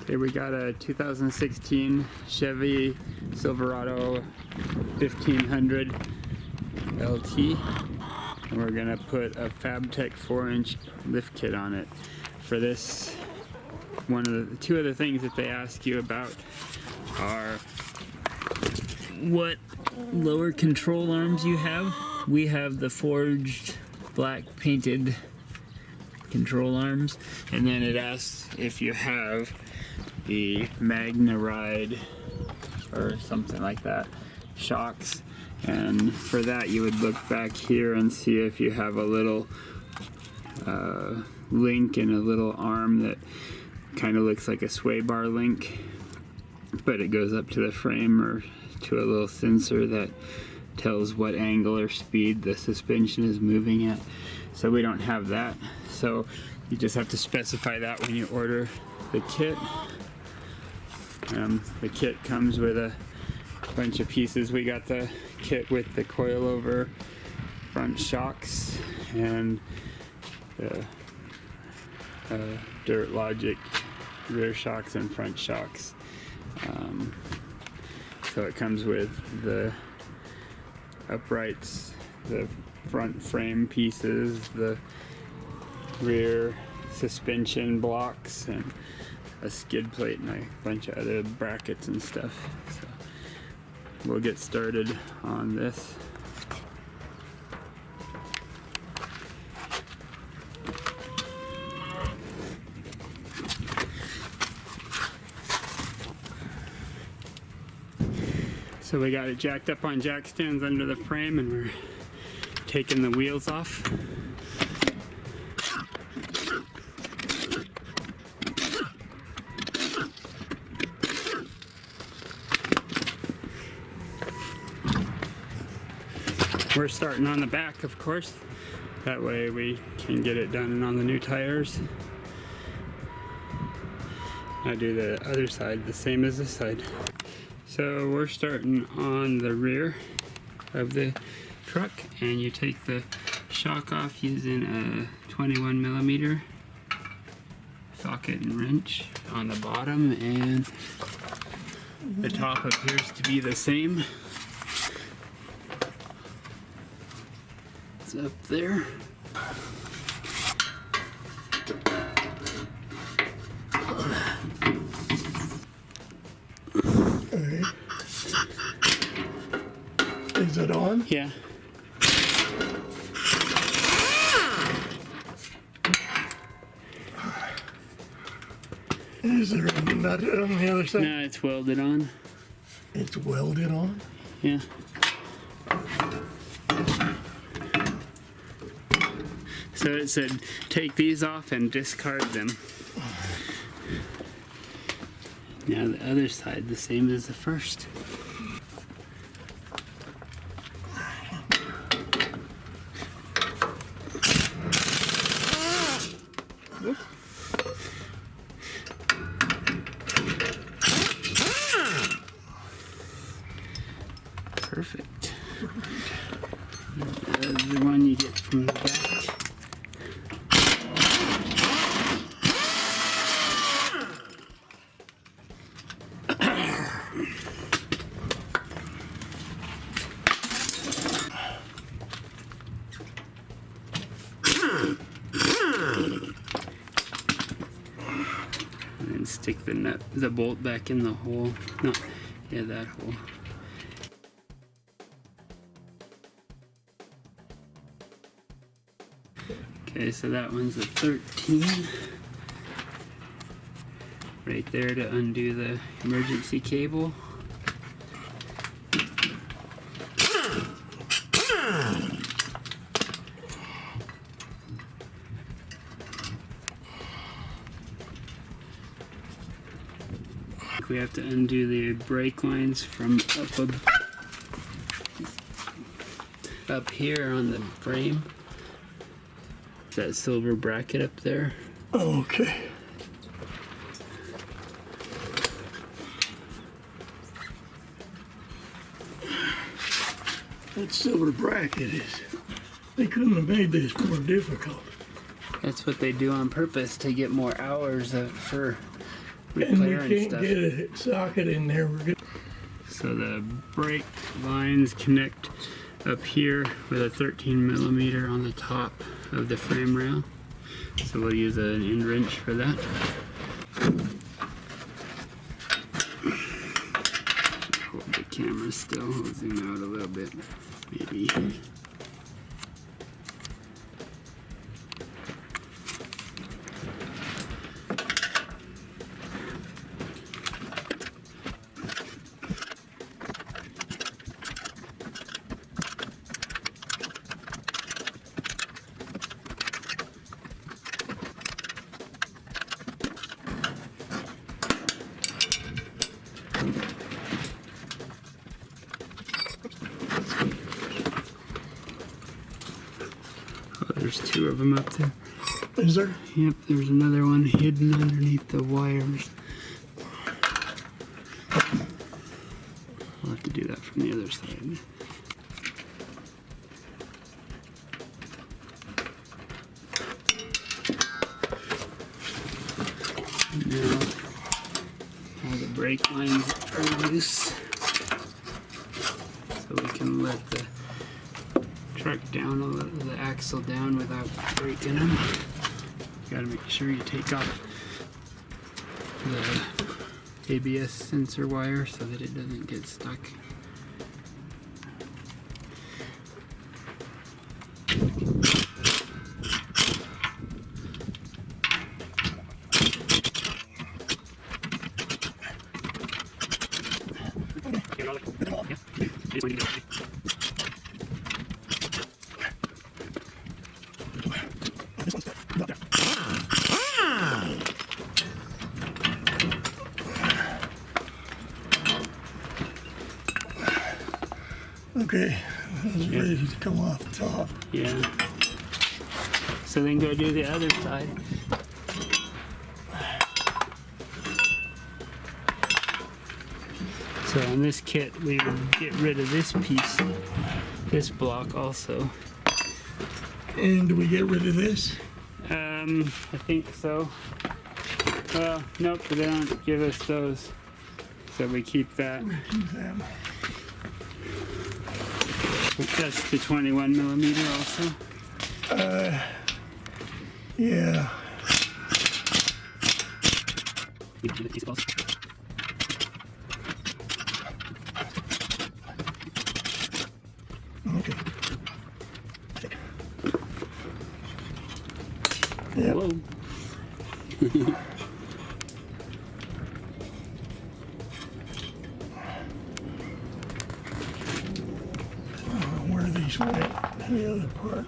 Here we got a 2016 Chevy Silverado 1500 LT, and we're gonna put a Fabtech 4-inch lift kit on it. For this, two of the things that they ask you about are what lower control arms you have. We have the forged black painted control arms, and then it asks if you have the Magna Ride or something like that shocks, and for that you would look back here and see if you have a little link and a little arm that kind of looks like a sway bar link, but it goes up to the frame or to a little sensor that tells what angle or speed the suspension is moving at. So we don't have that, so you just have to specify that when you order the kit. The kit comes with a bunch of pieces. We got the kit with the coilover front shocks and the Dirt Logic rear shocks and front shocks. So it comes with the uprights, the front frame pieces, the rear suspension blocks, and a skid plate and a bunch of other brackets and stuff. So we'll get started on this. So we got it jacked up on jack stands under the frame, and we're taking the wheels off. We're starting on the back, of course. That way we can get it done on the new tires. I do the other side the same as this side. So we're starting on the rear of the truck, and you take the shock off using a 21mm socket and wrench on the bottom, and the top appears to be the same. It's up there. Okay. Is it on? Yeah. Is there a nut on the other side? No, it's welded on. It's welded on? Yeah. So it said, take these off and discard them. Now the other side, the same as the first. Whoop. Perfect. The one you get from the back. And then stick the bolt back in the hole. No, yeah, that hole. Okay, so that one's a 13. Right there to undo the emergency cable. We have to undo the brake lines from up here on the frame. That silver bracket up there. Okay. That silver bracket is... They couldn't have made this more difficult. That's what they do on purpose, to get more hours for And we repair and can't stuff. get a socket in there. We're good. So the brake lines connect up here with a 13mm on the top of the frame rail. So we'll use an end wrench for that. Hold the camera still, we'll zoom out a little bit, maybe. Oh, there's two of them up there. Is there? Yep, there's another one hidden underneath the wires. I'll have to do that from the other side. Now, all the brake lines are loose, so we can let the truck down a little, the axle down without breaking them. You gotta make sure you take off the ABS sensor wire so that it doesn't get stuck. Okay, it's ready to come off the top. Yeah. So then go do the other side. So on this kit, we would get rid of this piece, this block also. And do we get rid of this? I think so. Well, nope, they don't give us those. So we keep that. Keep them. That's the 21mm also. Yeah. Okay. Yeah. Whoa. Where are these went? The other part.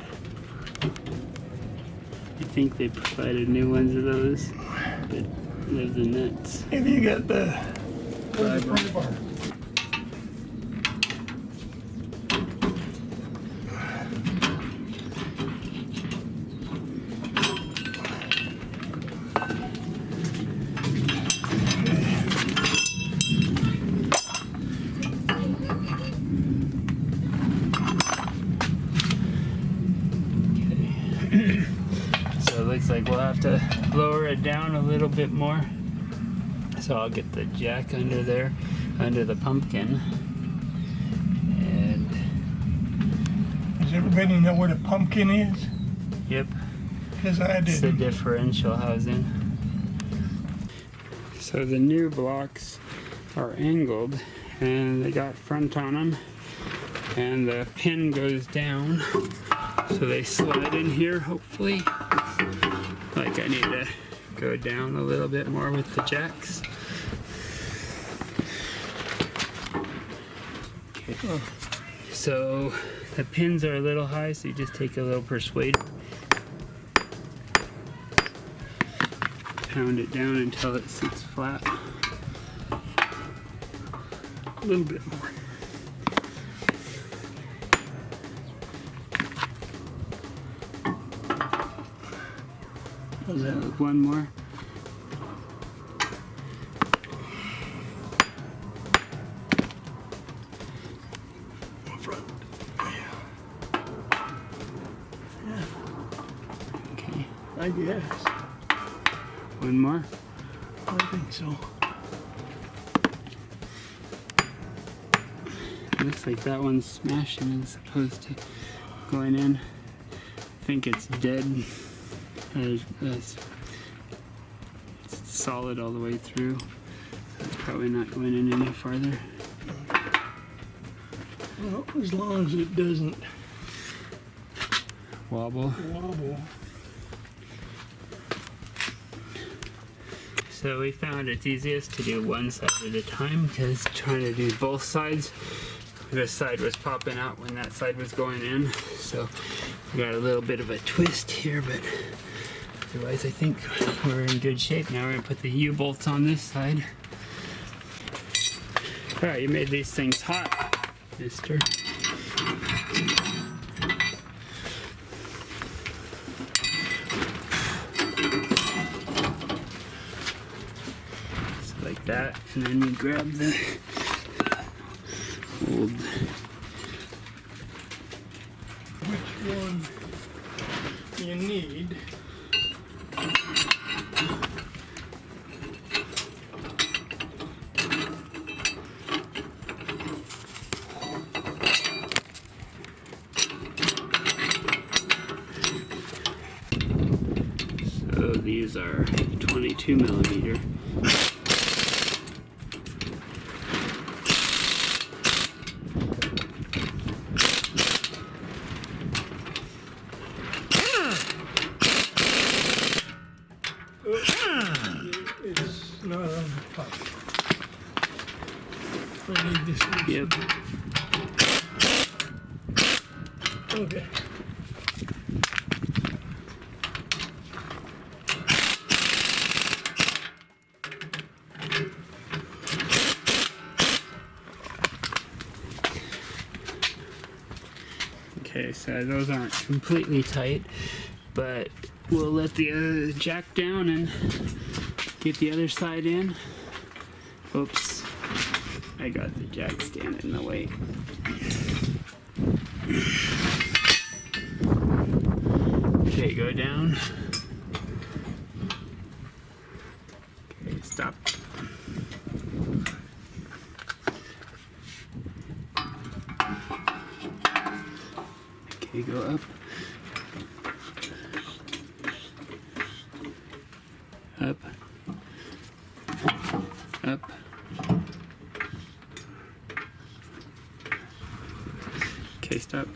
I think they provided new ones of those, but those are nuts. Have you got the pry bar? So it looks like we'll have to lower it down a little bit more. So I'll get the jack under there, under the pumpkin. And Does everybody know what a pumpkin is? yep, Because I it's the didn't. differential housing. So the new blocks are angled and they got front on them, and the pin goes down, so they slide in here hopefully. Like I need to go down a little bit more with the jacks. Okay. So the pins are a little high, so you just take a little persuader, pound it down until it sits flat. A little bit more. One more. Front. Yeah. Okay. I guess. One more. I think so. Looks like that one's smashing as opposed to going in. I think it's dead. It's solid all the way through. So it's probably not going in any farther. Well, as long as it doesn't Wobble. wobble. So we found it's easiest to do one side at a time because trying to do both sides, this side was popping out when that side was going in. So we got a little bit of a twist here, but otherwise I think we're in good shape. Now we're gonna put the U-bolts on this side. All right, you made these things hot, mister. Like that, and then we grab the old. Which one you need? So these are 22 millimeter. It's not on the top. I need this one. Yep. Okay. Okay, so those aren't completely tight, but we'll let the jack down and get the other side in. Oops, I got the jack stand in the way. Okay, go down. Okay, stop. Okay, go up. Up. Up. Okay, stop.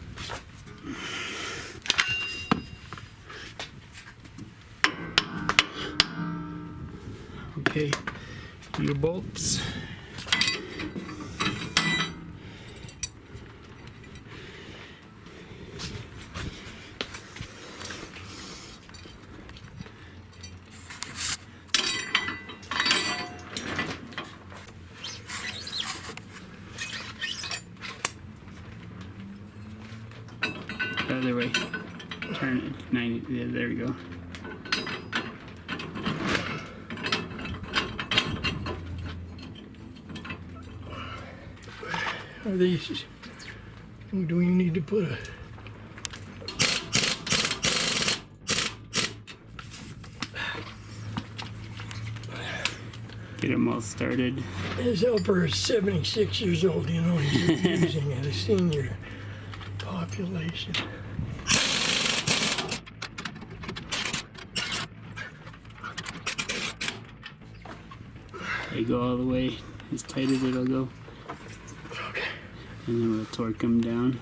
Okay, your bolts. Other way. Turn it 90. Yeah, there we go. Are these? Do we need to put a? Get them all started. His helper is 76 years old. You know, he's using at a senior population. They go all the way as tight as it'll go. Okay. And then we'll torque them down.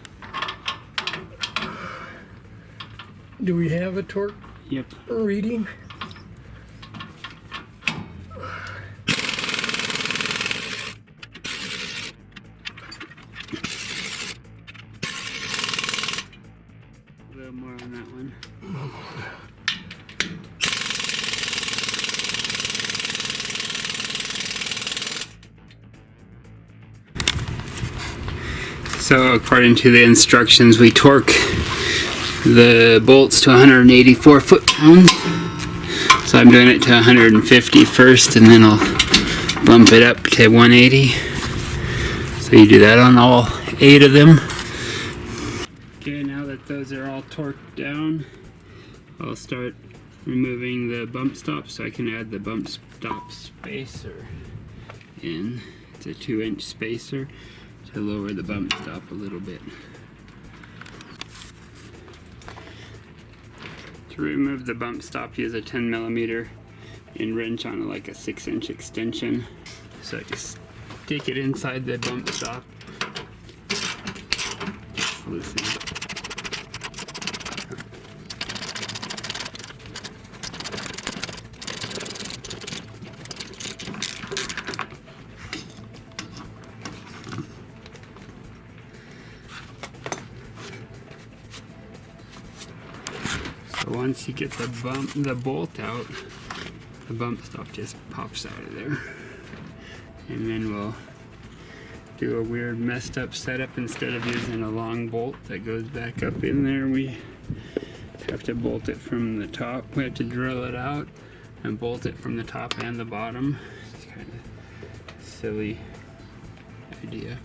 Do we have a torque Yep. reading? A little more on that one. So according to the instructions, we torque the bolts to 184 foot-pounds. So I'm doing it to 150 first, and then I'll bump it up to 180. So you do that on all 8 of them. Okay, now that those are all torqued down, I'll start removing the bump stop so I can add the bump stop spacer in. It's a 2-inch spacer to lower the bump stop a little bit. To remove the bump stop, use a 10mm and wrench on like a 6-inch extension. So I just stick it inside the bump stop. Just loosen. So once you get the bolt out, the bump stop just pops out of there. And then we'll do a weird messed up setup. Instead of using a long bolt that goes back up in there, we have to bolt it from the top. We have to drill it out and bolt it from the top and the bottom. It's kind of a silly idea.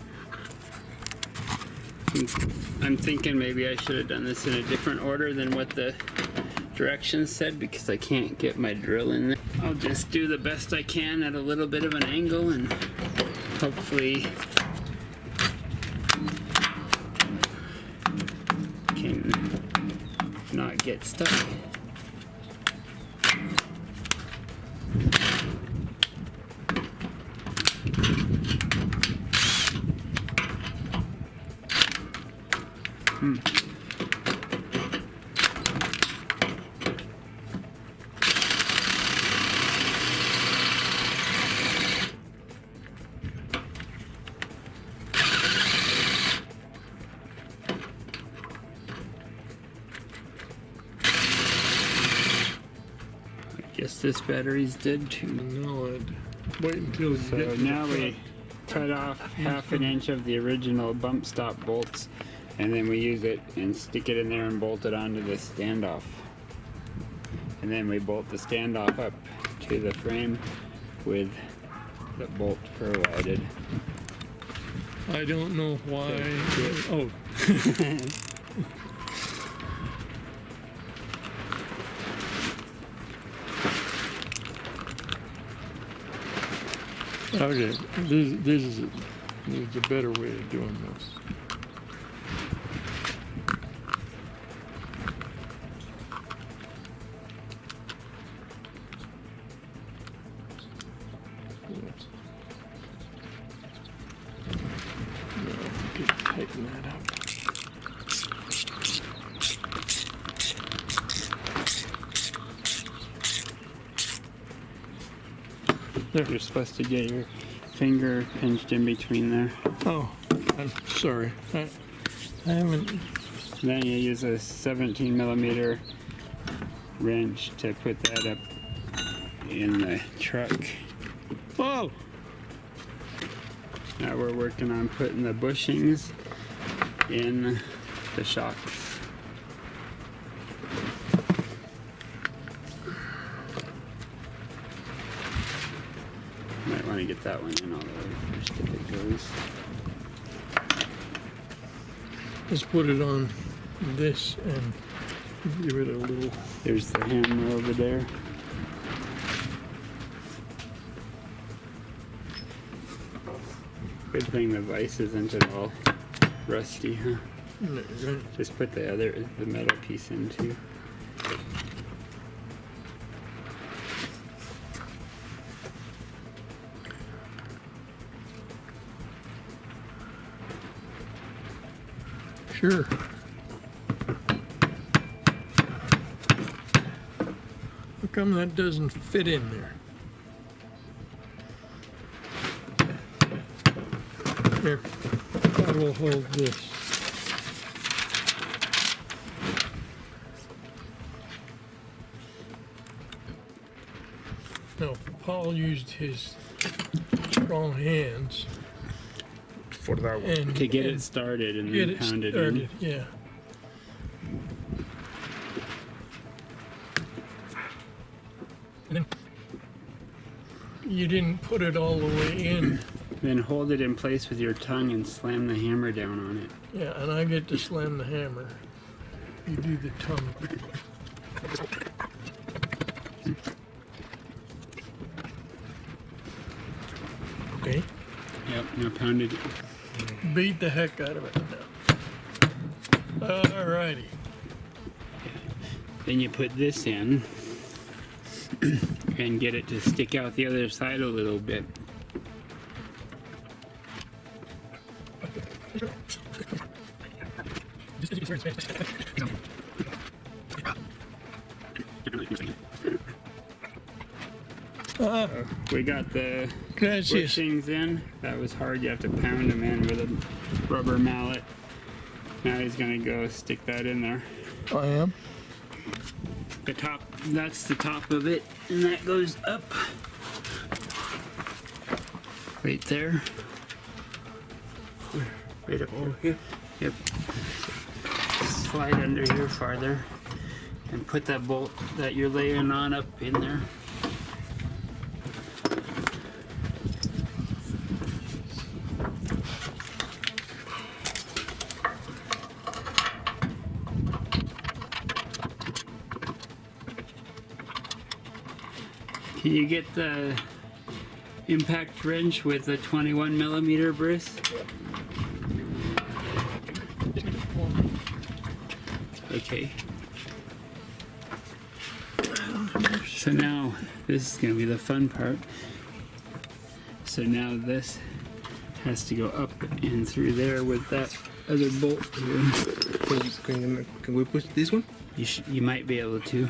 I'm thinking maybe I should have done this in a different order than what the directions said, because I can't get my drill in there. I'll just do the best I can at a little bit of an angle and hopefully can not get stuck. Guess this battery's dead too. No, I'd wait until you So get to now the we cut off 1/2 inch of the original bump stop bolts, and then we use it and stick it in there and bolt it onto the standoff. And then we bolt the standoff up to the frame with the bolt provided. I don't know why. Oh. Okay, this is a better way of doing this. Tighten that up. You're supposed to get your finger pinched in between there. Oh, I'm sorry. I haven't. Then you use a 17mm wrench to put that up in the truck. Oh! Now we're working on putting the bushings in the shocks. Might want to get that one in all the way first if it goes. Just put it on this and give it a little. There's the hammer over there. Good thing the vise isn't at all rusty, huh? Just put the metal piece in too. Sure. How come that doesn't fit in there? Here, I will hold this. Now, Paul used his strong hands For that one. and To get it started and get then it pound it started. in. Yeah. And then you didn't put it all the way in. Then hold it in place with your tongue and slam the hammer down on it. Yeah, and I get to slam the hammer. You do the tongue. Okay. Yep, now pound it. Beat the heck out of it. Alrighty. Then you put this in and get it to stick out the other side a little bit. We got the Gracias. bushings in. That was hard. You have to pound them in with a rubber mallet. Now he's gonna go stick that in there. I am. The top, that's the top of it, and that goes up right there. Right up over here. Yep. Slide under here farther and put that bolt that you're laying on up in there. Can you get the impact wrench with a 21mm bris? Okay. So now, this is going to be the fun part. So now this has to go up and through there with that other bolt here. Can we push this one? You might be able to.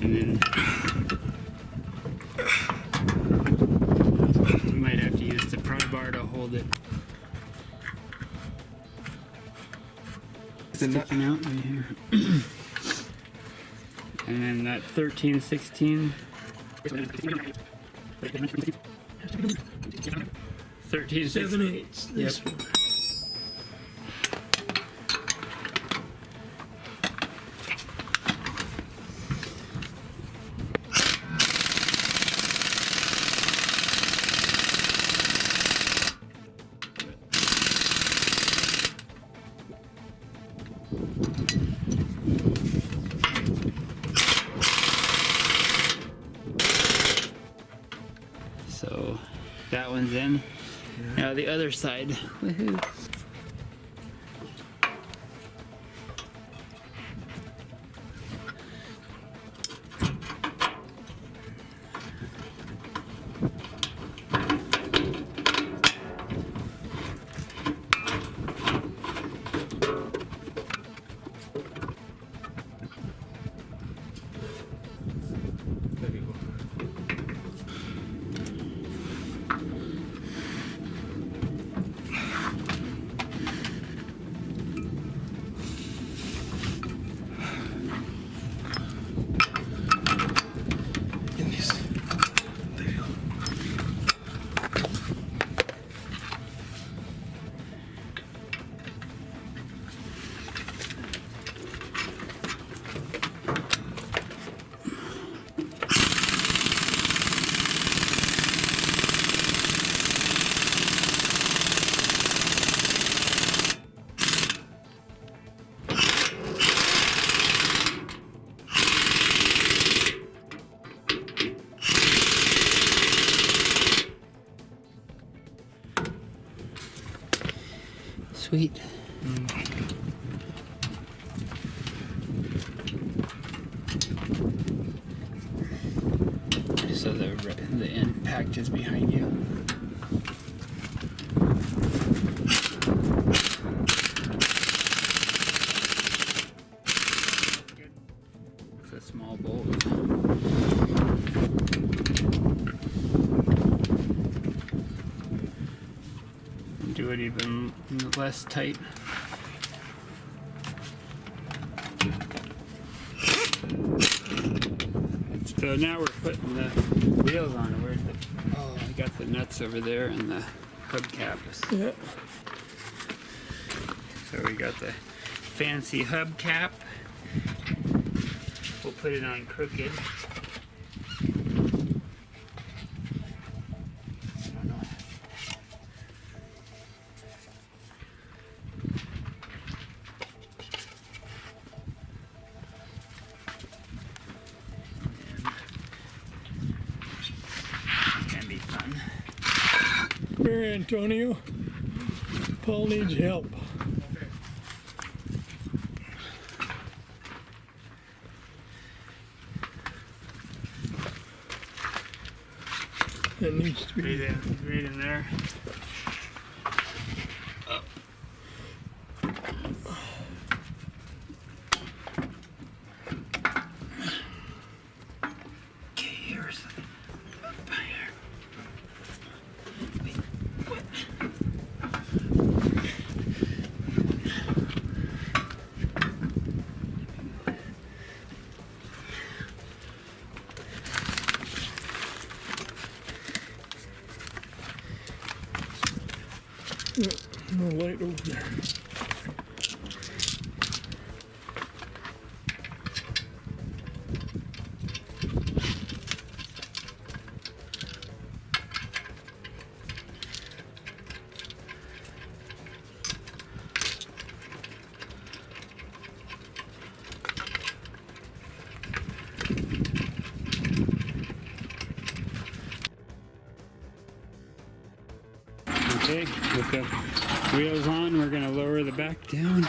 And then you might have to use the pry bar to hold it. Sticking out right here. And then that 13, 16. 13, 7/8. This Yep. one. So that one's in. Now the other side. Woohoo. There you go. In this. There you go. Sweet. So the impact is behind you. It's a small bolt. Do it even less tight. So now we're putting the wheels on. Where's the? Oh, I got the nuts over there and the hubcaps. Yeah. So we got the fancy hubcap. We'll put it on crooked. I don't know. Here, Antonio. Paul needs help. That needs to be right in there. Okay, here's up here. Wait, what? no light over there. Okay, with the wheels on, we're gonna lower the back down.